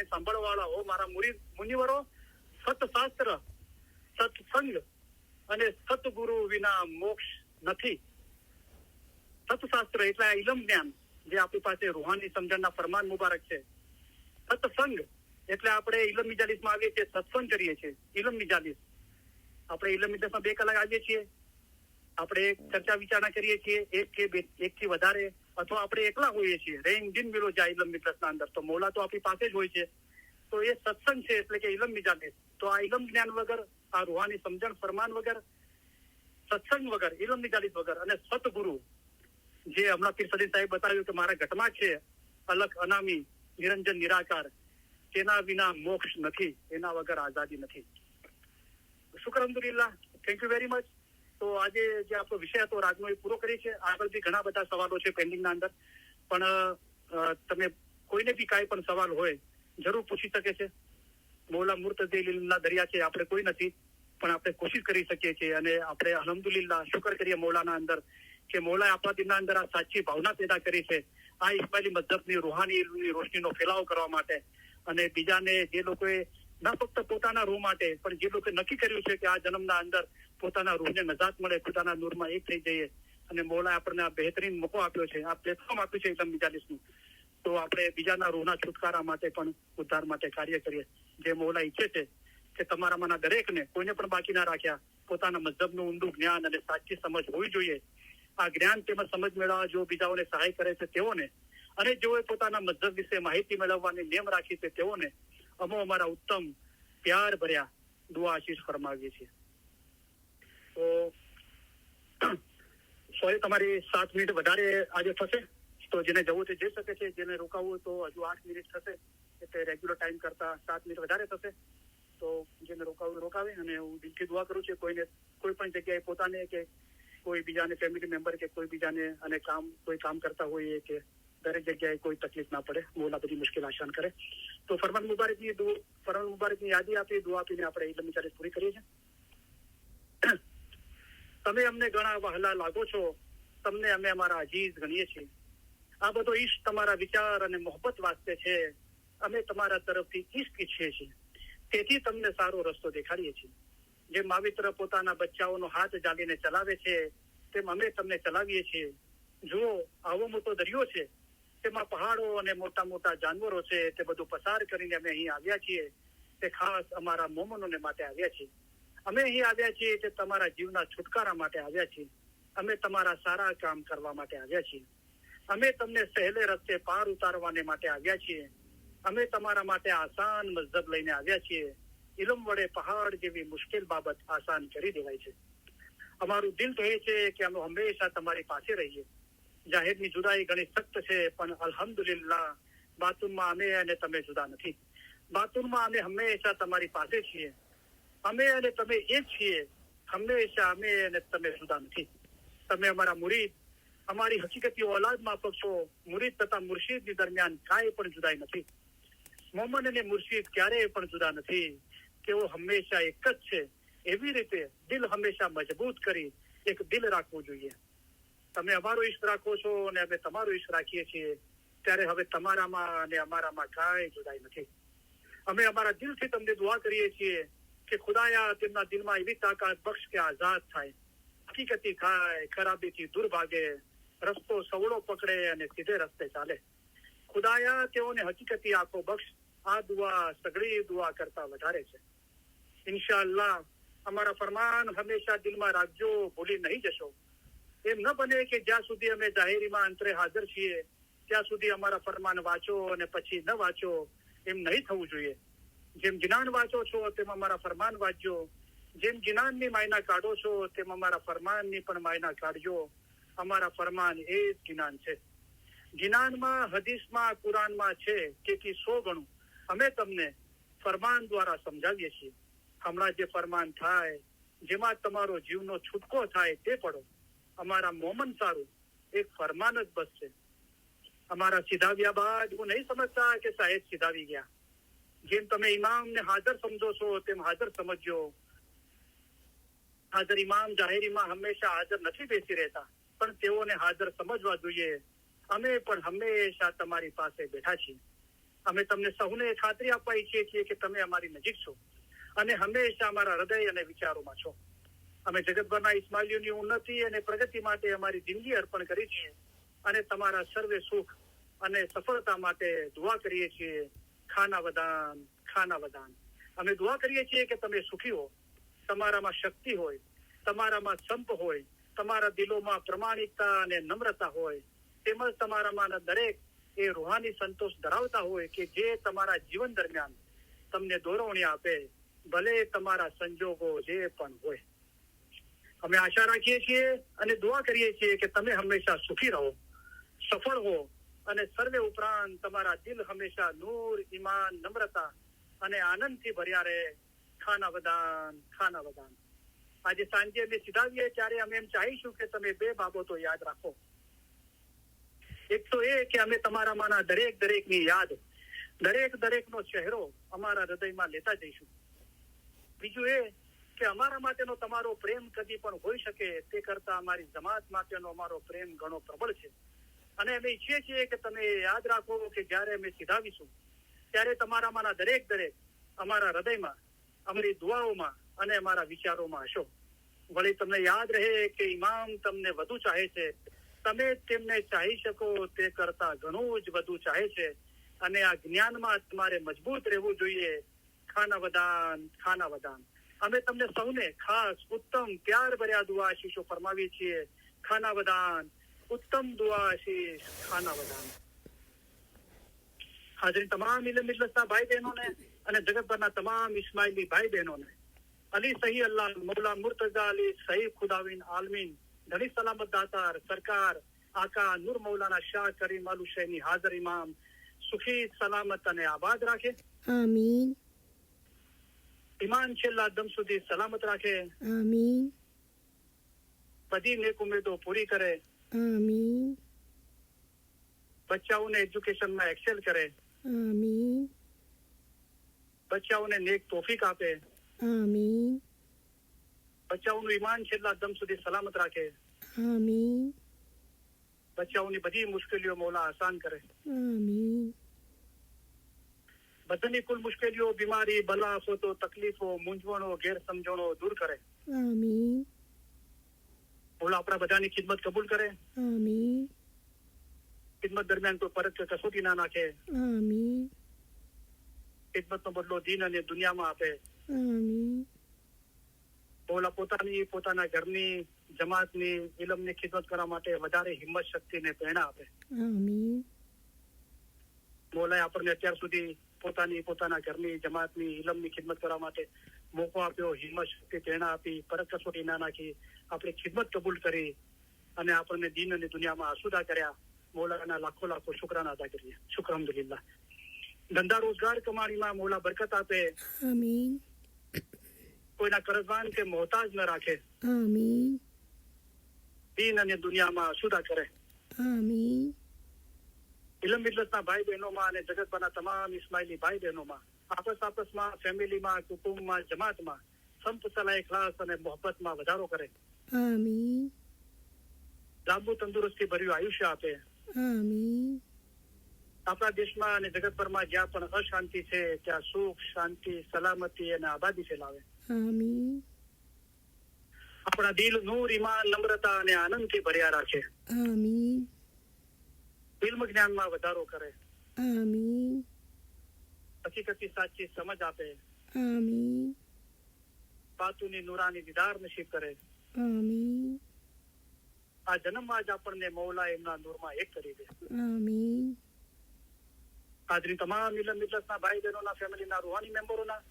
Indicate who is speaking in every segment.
Speaker 1: વાણી સાંભળવાળા હો મારા મુનિવરો, સતશાસ્ત્ર, સત્સંગ અને સતગુરુ વિના મોક્ષ નથી. સતશાસ્ત્ર એટલે ઇલમ જ્ઞાન, જે આપણી પાસે રૂહાની સમજણના ફરમાન મુબારક છે. સત્સંગ એટલે આપણે ઇલમ મિજાલિસમાં આવીએ છીએ, સત્સંગ કરીએ છીએ. ઇલમ મિજાલિસ આપણે ઇલમ મિજાલિસમાં 2 કલાક આવીએ છીએ, આપણે ચર્ચા વિચારણા કરીએ છીએ, એક થી વધારે, અથવા આપણે એકલા હોઈએ છીએ. રેંગ દિન મિલો જાય ઇલમ મિજાલિસના અંદર, તો મૌલા તો આપણી પાસે જ હોય છે. તો એ સત્સંગ છે, એટલે કે ઇલમ મિજાલિસ. તો આ ઇલમ જ્ઞાન વગર, આ રૂહાની સમજણ ફરમાન વગર, સત્સંગ વગર, ઇલમ મિજાલિસ વગર અને સતગુરુ, જે હમણાં પીર સદી સાહેબ બતાવ્યું કે મારા ઘટમાં છે અલખ અનામી નિરંજન નિરાકાર, તેના વિના મોક્ષ નથી, એના વગર આઝાદી નથી. શુક્ર અલ્હમ્દુલિલ્લાહ, થેન્ક યુ વેરી મચ. તો આજે જે આપણો વિષય હતો રાતનો એ પૂરો કરી છે. આગળ બી ઘણા બધા સવાલો છે પેન્ડિંગના અંદર, પણ તમે કોઈને બી કાંઈ પણ સવાલ હોય જરૂર પૂછી શકે છે. મૌલા મુર્તઝીના દરિયા છે, આપણે કોઈ નથી, પણ આપણે કોશિશ કરી શકીએ છીએ. અને આપણે અલ્હમ્દુલિલ્લાહ શુક્ર કરીએ મૌલાના અંદર કે મૌલાએ આપણા દિલના અંદર આ સાચી ભાવના પેદા કરી છે, આ ઇસ્માઇલી મઝહબની રૂહાની રોશનીનો ફેલાવો કરવા માટે. અને બીજાને, જે લોકોએ ન ફક્ત પોતાના રૂહ માટે, પણ જે લોકોએ નક્કી કર્યું છે કે આ જન્મના અંદર પોતાના રૂહને નજાત મળે, પોતાના નૂરમાં એક થઈ જઈએ, અને મૌલાએ આપણને આ બહેતરીન મોકો આપ્યો છે, આ પ્લેટફોર્મ આપ્યું છે ઇલમ મિજાલિસનું, તો આપણે બીજાના રૂહના છુટકારા માટે પણ, ઉદ્ધાર માટે કાર્ય કરીએ. જે મૌલા ઈચ્છે છે કે તમારામાંના દરેકને, કોઈને પણ બાકી ના રાખ્યા, પોતાના મઝહબનું ઊંડું જ્ઞાન અને સાચી સમજ હોવી જોઈએ. આ જ્ઞાન તેમજ સમજ મેળવવા જો બીજાઓને સહાય કરે છે તેઓને, અને જેઓએ પોતાના મઝહબ વિશે માહિતી મેળવવાની નેમ રાખી છે તેઓને અમે અમારા ઉત્તમ પ્યાર ભર્યા દુઆ આશીષ ફરમાવીએ છીએ. તો સોરી, તમારી 7 મિનિટ વધારે આજે થશે, તો જેને જવું તે જઈ શકે છે, જેને રોકાવવું તો હજુ 8 મિનિટ થશે, એટલે રેગ્યુલર ટાઈમ કરતા 7 મિનિટ વધારે થશે. તો જેને રોકાવું રોકાવે. અને હું દિલથી દુઆ કરું છું કોઈને કોઈ પણ જગ્યાએ પોતાને કે કોઈ બીજાને ફેમિલી મેમ્બર કે કોઈ બીજાને, અને કોઈ કામ કરતા હોઈએ કે દરેક જગ્યાએ કોઈ તકલીફ ના પડે, મૌલા બધી મુશ્કેલ આસાન કરે. તો ફરમાન મુબારકની યાદી આપી, દુઆ આપીને આપણે ઇલમ મિજાલિસ પૂરી કરીએ છીએ. તમે અમને ઘણા વહાલા લાગો છો, તમને અમે અમારા અજીઝ ગણીએ છીએ. આ બધો ઈશ્ક તમારા વિચાર અને મોહબ્બત વાસ્તે છે. અમે તમારા તરફથી ઈશ્ક ઈચ્છીએ છીએ, તેથી તમને સારો રસ્તો દેખાડીએ છીએ. જેમ માવિત્ર પોતાના બચ્ચાઓનો હાથ જાલીને ચલાવે છે, તેમ અમે તમને ચલાવીએ છીએ. જુઓ, આવો મોટો દરિયો છે, તેમાં પહાડો અને મોટા મોટા જાનવરો છે, તે બધું પસાર કરીને અમે અહીં આવ્યા છીએ. તે ખાસ અમારા મોમનોને માટે આવ્યા છીએ. અમે અહીં આવ્યા છીએ કે તમારા જીવના છુટકારા માટે આવ્યા છીએ. અમે તમારા સારા કામ કરવા માટે આવ્યા છીએ. અમે તમને સહેલે રસ્તે પાર ઉતારવાને માટે આવ્યા છીએ. અમે તમારા માટે આસાન મઝહબ લઈને આવ્યા છીએ. ઇલમ વડે પહાડ જેવી મુશ્કેલ બાબત આસાન કરી દેવાય છે. અમારું દિલ કહે છે કે અમે હંમેશા તમારી પાસે રહીએ. જાહેરની જુદાઈ ઘણી સખ્ત છે, પણ અલ્હમ્દુલિલ્લાહ બાતુનમાં અમે અને તમે જુદા નથી. બાતુનમાં અમે હંમેશા તમારી પાસે છીએ. અમે અને તમે એક છીએ. હંમેશા અમે અને તમે જુદા નથી. તમે અમારા મુરીદ, અમારી હકીકતી ઓલાદ માફક છો. મુરીદ તથા મુર્શિદની દરમિયાન કાંઈ પણ જુદાઈ નથી. મોમન અને મુર્શિદ ક્યારેય પણ જુદા નથી. તેઓ હંમેશા એક જ છે. એવી રીતે દિલ હંમેશા મજબૂત કરી એક દિલ રાખવું જોઈએ. તમે અમારો ઈશ્ક રાખો છો અને અમે તમારો ઈશ્ક રાખીએ છીએ, ત્યારે હવે તમારામાં અને અમારામાં કાંઈ જુદાઈ નથી. અમે અમારા દિલથી તમને દુઆ કરીએ છીએ કે ખુદાયા તેમના દિલમાં એવી તાકાત બક્ષ કે આઝાદ થાય, હકીકતી થાય, ખરાબીથી દૂર ભાગે, રસ્તો સવળો પકડે અને સીધે રસ્તે ચાલે. ખુદાયા તેઓને હકીકતી આંખો બક્ષ. આ દુઆ સઘળી દુઆ કરતા વધારે છે. ઇન્શાઅલ્લાહ અમારા ફરમાન હંમેશા દિલમાં રાખજો, ભૂલી નહીં જશો. એમ ન બને કે જ્યાં સુધી અમે જાહેરીમાં અંતરે હાજર છીએ ત્યાં સુધી અમારા ફરમાન વાંચો અને પછી ન વાંચો, એમ નહીં થવું જોઈએ. જેમ જિનાન વાંચો છો તેમ અમારા ફરમાન વાંચજો. જેમ જિનાનની માયના કાઢો છો તેમ અમારા ફરમાનની પણ માયના કાઢજો. અમારા ફરમાન એ જ જિનાન છે. જિનાનમાં, હદીસમાં, કુરાનમાં છે કે 100 ગણું અમે તમને ફરમાન દ્વારા સમજાવીએ છીએ. હમણાં જે ફરમાન થાય, જેમાં તમારો જીવનો છૂટકો થાય તે પડો. અમારા મોમન સારું એક ફરમાન જ બસ છે. અમારા સીધાવ્યા બાદ હું નહીં સમજતા કે સાહેબ સીધાવી ગયા. જેમ તમે ઇમામને હાજર સમજો છો તેમ હાજર સમજો. હાજર ઇમામ જાહેરીમાં હંમેશા હાજર નથી બેસી રહેતા, પણ તેઓને હાજર સમજવા જોઈએ. અમે પણ હંમેશા તમારી પાસે બેઠા છીએ. અમે તમને સૌને ખાતરી આપવા ઈચ્છીએ છીએ કે તમે અમારી નજીક છો અને હંમેશા અમારા હૃદય અને વિચારોમાં છો. અમે જગતભરના ઇસ્માઇલીઓની ઉન્નતિ અને પ્રગતિ માટે અમારી જિંદગી અર્પણ કરી છીએ અને તમારા સર્વે સુખ અને સફળતા માટે દુઆ કરીએ છીએ. ખાના વદાન, ખાના વદાન. અમે દુઆ કરીએ છીએ કે તમે સુખી હો, તમારામાં શક્તિ હોય, તમારામાં સંપ હોય, તમારા દિલોમાં પ્રમાણિકતા અને નમ્રતા હોય, તેમજ તમારામાં દરેક એ રૂહાની સંતોષ ધરાવતા હોય કે જે તમારા જીવન દરમિયાન તમને દોરવણી આપે, ભલે તમારા સંજોગો જે પણ હોય. અમે આશા રાખીએ છીએ અને દુઆ કરીએ છીએ કે તમે હંમેશા સુખી રહો, સફળ હો અને સર્વે ઉપરાંત તમારા દિલ હંમેશા નૂર, ઈમાન, નમ્રતા અને આનંદથી ભર્યા રહે. ખાના વદાન, ખાના વદાન. આજે સાંજે અમે સીધાવીએ ત્યારે અમે એમ ચાહીશું કે તમે 2 બાબતો યાદ રાખો. એક તો એ કે અમે તમારામાંના દરેકની યાદ, દરેકનો ચહેરો અમારા હૃદયમાં લેતા જઈશું. બીજું એ કે અમારા માટેનો તમારો પ્રેમ કદી પણ હોઈ શકે તે કરતા અમારી જમાત માટેનો અમારો પ્રેમ ઘણો પ્રબળ છે. અને અમે ઈચ્છીએ છીએ કે તમે યાદ રાખો કે જ્યારે અમે સીધાવીશું ત્યારે તમારામાંના દરેક અમારા હૃદયમાં, અમારી દુઆઓમાં અને અમારા વિચારોમાં હશો. વળી તમને યાદ રહે કે ઇમામ તમને વધુ ચાહે છે, તમે તેમને ચાહી શકો તે કરતા ઘણું જ વધુ ચાહે છે અને આ જ્ઞાનમાં તમારે મજબૂત રહેવું જોઈએ. ખાના વદાન, ખાના વદાન. અમે તમને સૌને ખાસ ઉત્તમ પ્યાર ભર્યા દુઆ આશીષો ફરમાવીએ છીએ. ખાના વદાન, ઉત્તમ દુઆ આશીષ, ખાના વદાન. હાજરી તમામ ઇલ્મ મિજલસના ભાઈ બહેનોને અને જગતભરના તમામ ઇસ્માઇલી ભાઈ બહેનોને અલી સહી અલ્લાહ મૌલા મુર્તઝા અલી સહી ખુદાવિન આલમીન ધણી સલામત દાતાર સરકાર આકા નૂર મૌલાના શાહ કરીમ અલ હુસૈની હાજર ઇમામ સુખી સલામત અને આબાદ રાખે.
Speaker 2: આમીન.
Speaker 1: ઈમાન છેલ્લા દમ સુધી સલામત રાખે.
Speaker 2: આમીન.
Speaker 1: બધી નેક ઉમેદો પૂરી કરે.
Speaker 2: આમીન.
Speaker 1: બચ્ચાઓને એજ્યુકેશનમાં એક્સેલ કરે.
Speaker 2: આમીન.
Speaker 1: બચ્ચાઓને નેક તોફીક આપે.
Speaker 2: આમીન.
Speaker 1: બચ્ચાઓનું ઈમાન છેલ્લા દમ સુધી સલામત રાખે.
Speaker 2: આમીન.
Speaker 1: બચ્ચાઓની બધી મુશ્કેલીઓ મૌલા આસાન કરે.
Speaker 2: આમીન.
Speaker 1: બધાની કુલ મુશ્કેલીઓ, બીમારી, બલા, આફતો, તકલીફો, મૂંઝવણો, ગેરસમજણો દૂર કરે.
Speaker 2: આમીન.
Speaker 1: મૌલા આપણા બધાની ખિદમત કબૂલ કરે.
Speaker 2: આમીન.
Speaker 1: ખિદમત દરમિયાન કોઈ પરત કે કસોટી ના નાખે.
Speaker 2: આમીન.
Speaker 1: ખિદમતનો બદલો દીન અને દુનિયામાં આપે.
Speaker 2: આમીન.
Speaker 1: મૌલા પોતાના ઘરની, જમાતની, ઇલમની ખિદમત કરવા માટે વધારે હિંમત, શક્તિને પ્રેરણા આપે.
Speaker 2: આમીન.
Speaker 1: મૌલાએ આપણને અત્યાર સુધી પોતાના ઘરની, જમાતની, ઇલમની ખિદમત કરવા માટે મોકો આપ્યો, હિંમત, શક્તિ, પ્રેરણા આપી, પરત કસોટી ના નાખી, આપણી ખિદમત કબૂલ કરી અને આપણને દીન અને દુનિયામાં આસુદા કર્યા. મૌલાના લાખો શુક્રાના અદા કરીએ. શુક્ર અલ્હમ્દુલિલ્લાહ. ધંધા રોજગાર કમાણીમાં મૌલા બરકત આપે.
Speaker 2: આમીન.
Speaker 1: કોઈના કરજવાન કે મોહતાજ ન રાખે.
Speaker 2: આમીન.
Speaker 1: દીન અને દુનિયામાં આસુદા કરે.
Speaker 2: આમીન.
Speaker 1: ઇલમ મિલ્લતના ભાઈ બહેનોમાં અને જગતભરના તમામ ઇસ્માઇલી ભાઈ બહેનોમાં આપસમાં, ફેમિલીમાં, કુટુંબમાં, જમાતમાં સંપ સલાહ, ઇખલાસ અને મોહબ્બતમાં વધારો કરે.
Speaker 2: આમીન.
Speaker 1: લાંબુ તંદુરસ્તી ભર્યું આયુષ્ય આપે.
Speaker 2: આમીન.
Speaker 1: આપણા દેશમાં અને જગતભરમાં જ્યાં પણ અશાંતિ છે ત્યાં સુખ, શાંતિ, સલામતી અને આબાદી ફેલાવે.
Speaker 2: આમીન.
Speaker 1: આપણા દિલ નૂર, ઈમાન, નમ્રતા અને આનંદથી ભર્યા રાખે.
Speaker 2: આમીન.
Speaker 1: ઇલ્મ જ્ઞાનમાં વધારો કરે.
Speaker 2: આમીન.
Speaker 1: હકીકતી સાચી સમજ આપે.
Speaker 2: આમીન.
Speaker 1: બાતુની નૂરાની દીદાર નસીબ કરે.
Speaker 2: આમીન.
Speaker 1: આ જન્મમાં જ આપણને મૌલા એમના નૂરમાં એક કરી દે.
Speaker 2: આમીન.
Speaker 1: હાજરી તમામ ઇલમ મિલ્લતના ભાઈ બહેનોના, ફેમિલીના રૂહાની મેમ્બરોના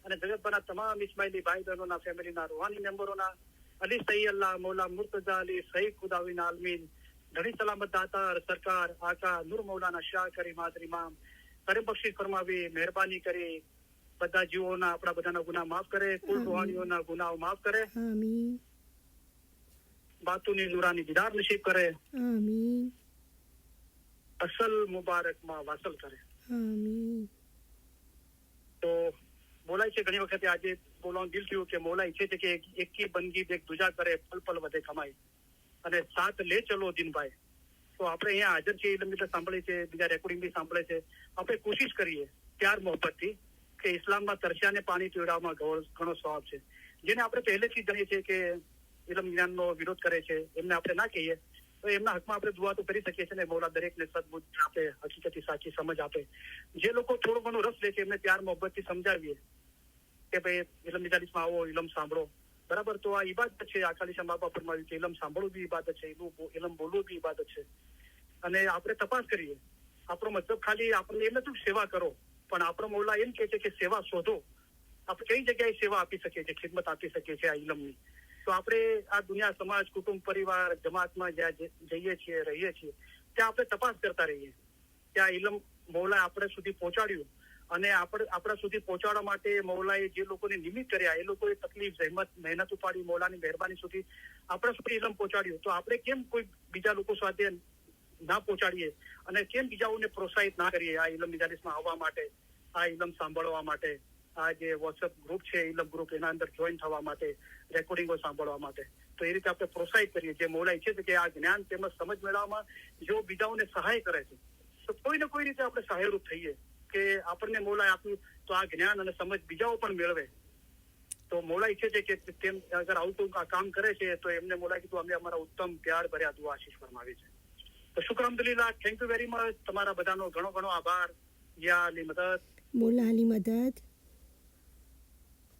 Speaker 1: અને જગતભરના તમામ ઇસ્માઇલી ભાઈ બહેનોના ફેમિલીના રૂહાની મેમ્બરોના અલી સહી અલ્લાહ મૌલા મુર્તઝા અલી સહી ખુદાવિન આલમીન ધણી સલામત દાતાર સરકાર આકા નૂર મૌલાના શાહ કરીમ હાજર ઇમામ કરે બક્ષિશ ફરમાવી, મહેરબાની કરી બધા જીવોના, આપણા બધાના ગુનાહ માફ કરે, કુલ રૂહાનીઓના ગુનાહ માફ કરે.
Speaker 2: આમીન.
Speaker 1: બાતુની નૂરાની દીદાર નસીબ કરે.
Speaker 2: આમીન.
Speaker 1: અસલ મુબારકમાં વાસલ કરે.
Speaker 2: આમીન.
Speaker 1: તો બોલાય છે ઘણી વખતે, આજે બોલવાનું દિલ થયું કે મૌલા ઈચ્છે છે કે એકી બંદગી દેખ દુજા કરે, પલ પલ વધે કમાઈ અને સાથ લે ચલો દિનભાઈ. તો આપણે અહીંયા હાજર છીએ ઇલમ મિલત સાંભળે છે, બીજા રેકોર્ડિંગ બી સાંભળે છે. આપણે કોશિશ કરીએ પ્યાર મોહબ્બતથી કે ઇસ્લામમાં તરસ્યાને પાણી પીવડાવવામાં ઘણો સ્વભાવ છે. જેને આપણે પહેલેથી જાણીએ છીએ કે ઇલમ જ્ઞાનનો વિરોધ કરે છે, એમને આપણે ના કહીએ તો એમના હકમાં આપણે દુઆ તો કરી શકીએ છીએ ને. મૌલા દરેકને સદબુદ્ધિ આપે, હકીકતી સાચી સમજ આપે. જે લોકો થોડો ઘણો રસ લે છે એમને પ્યાર મોહબ્બતથી સમજાવીએ કે ભાઈ ઇલમ મિજાલિસમાં આવો, ઇલમ સાંભળો, બરાબર. તો આ ઇબાદત છે. આખાલી શાહ બાબા ફરમાવ્યું કે ઇલમ સાંભળવું બી ઇબાદત છે, ઇલમ બોલવું બી ઇબાદત છે. અને આપણે તપાસ કરીએ. આપણો મતલબ ખાલી આપણને એમ નથી સેવા કરો, પણ આપણો મૌલા એમ કહે છે કે સેવા શોધો. આપણે કઈ જગ્યાએ સેવા આપી શકીએ છીએ, ખિદમત આપી શકીએ છીએ આ ઇલમની. તો આપણે આ દુનિયા, સમાજ, કુટુંબ, પરિવાર, જમાતમાં જ્યાં જઈએ છીએ, રહીએ છીએ, ત્યાં આપણે તપાસ કરતા રહીએ. ત્યાં ઇલમ મૌલા આપણે સુધી પહોંચાડ્યું, અને આપણા સુધી પહોંચાડવા માટે મૌલાએ જે લોકોને નિમિત્ત કર્યા, એ લોકોએ તકલીફ, જહેમત, મહેનત ઉપાડી, મૌલાની મહેરબાની સુધી આપણા સુધી ઇલમ પહોંચાડ્યું. તો આપણે કેમ કોઈ બીજા લોકો સાથે ના પહોંચાડીએ અને કેમ બીજાઓને પ્રોત્સાહિત ના કરીએ આ ઇલમ મિજાલિસમાં આવવા માટે, આ ઇલમ સાંભળવા માટે, આ જે વોટ્સએપ ગ્રુપ છે ઇલમ ગ્રુપ, એના અંદર જોઈન થવા માટે, રેકોર્ડિંગો સાંભળવા માટે. તો એ રીતે આપણે પ્રોત્સાહિત કરીએ. જે મૌલા ઈચ્છે છે કે આ જ્ઞાન તેમજ સમજ મેળવવામાં જો બીજાઓને સહાય કરે છે, તો કોઈ ને કોઈ રીતે આપણે સહાયરૂપ થઈએ કે આપણને મૌલાએ આપ્યું તો આ જ્ઞાન અને સમજ બીજાઓ પણ મેળવે. તો મૌલા ઈચ્છે છે કે તેમ અગર આવું કોઈ કામ કરે છે તો એમને મૌલા કીધું અમે અમારા ઉત્તમ પ્યાર ભર્યા દુઆ આશીષ ફરમાવી છે. તો શુક્ર અલ્હમ્દુલિલ્લાહ, થેન્ક યુ વેરી મચ. તમારા બધાનો ઘણો ઘણો આભાર. યા અલી મદદ.
Speaker 2: મોલા અલી મદદ.